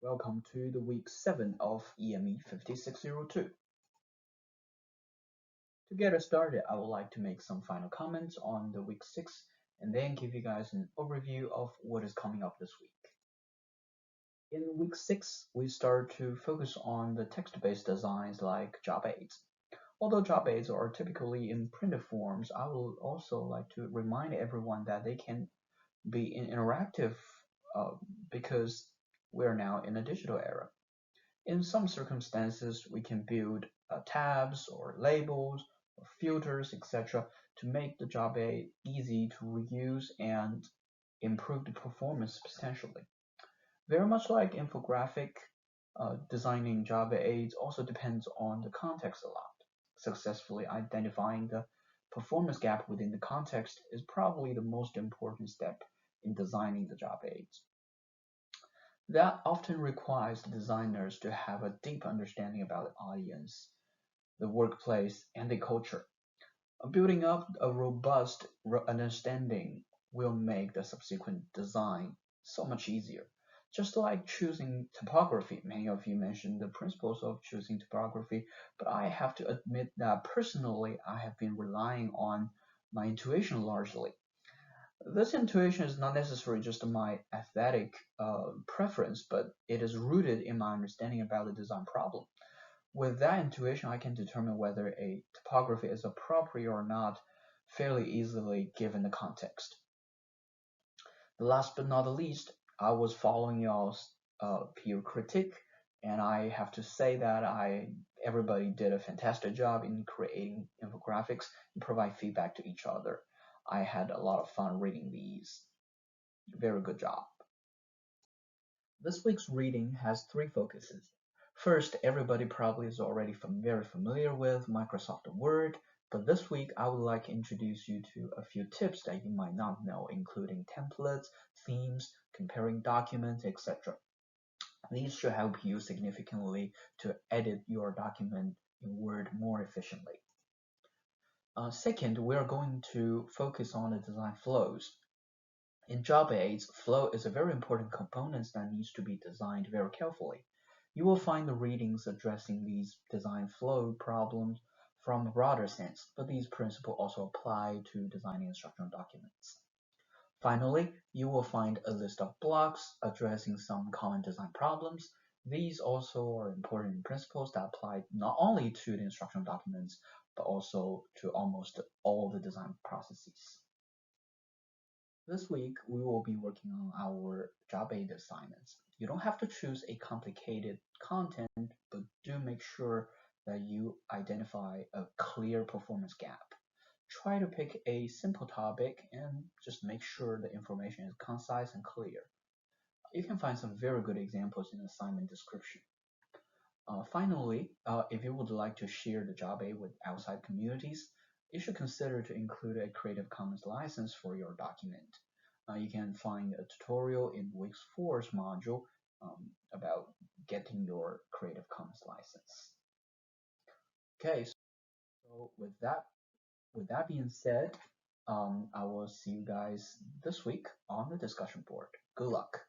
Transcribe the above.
Welcome to the week 7 of EME 5602. To get us started, I would like to make some final comments on the week 6 and then give you guys an overview of what is coming up this week. In week 6, we start to focus on the text-based designs like job aids. Although job aids are typically in printed forms, I would also like to remind everyone that they can be interactive because we're now in a digital era. In some circumstances, we can build tabs or labels or filters, etc., to make the job aid easy to reuse and improve the performance substantially. Very much like infographic, designing Java aids also depends on the context a lot. Successfully identifying the performance gap within the context is probably the most important step in designing the Java aids. That often requires designers to have a deep understanding about the audience, the workplace, and the culture. Building up a robust understanding will make the subsequent design so much easier. Just like choosing typography, many of you mentioned the principles of choosing typography, but I have to admit that personally I have been relying on my intuition largely. This intuition is not necessarily just my aesthetic preference, but it is rooted in my understanding about the design problem. With that intuition, I can determine whether a typography is appropriate or not fairly easily given the context. Last but not the least, I was following y'all's peer critique, and I have to say that everybody did a fantastic job in creating infographics and provide feedback to each other. I had a lot of fun reading these. Very good job. This week's reading has 3 focuses. First, everybody probably is already very familiar with Microsoft Word, but this week I would like to introduce you to a few tips that you might not know, including templates, themes, comparing documents, etc. These should help you significantly to edit your document in Word more efficiently. Second, we are going to focus on the design flows. In job aids, flow is a very important component that needs to be designed very carefully. You will find the readings addressing these design flow problems from a broader sense, but these principles also apply to designing instructional documents. Finally, you will find a list of blocks addressing some common design problems. These also are important principles that apply not only to the instructional documents, but also to almost all the design processes. This week, we will be working on our job aid assignments. You don't have to choose a complicated content, but do make sure that you identify a clear performance gap. Try to pick a simple topic and just make sure the information is concise and clear. You can find some very good examples in the assignment description. Finally, if you would like to share the job aid with outside communities, you should consider to include a Creative Commons license for your document. You can find a tutorial in week 4's module about getting your Creative Commons license. Okay, so with that being said, I will see you guys this week on the discussion board. Good luck.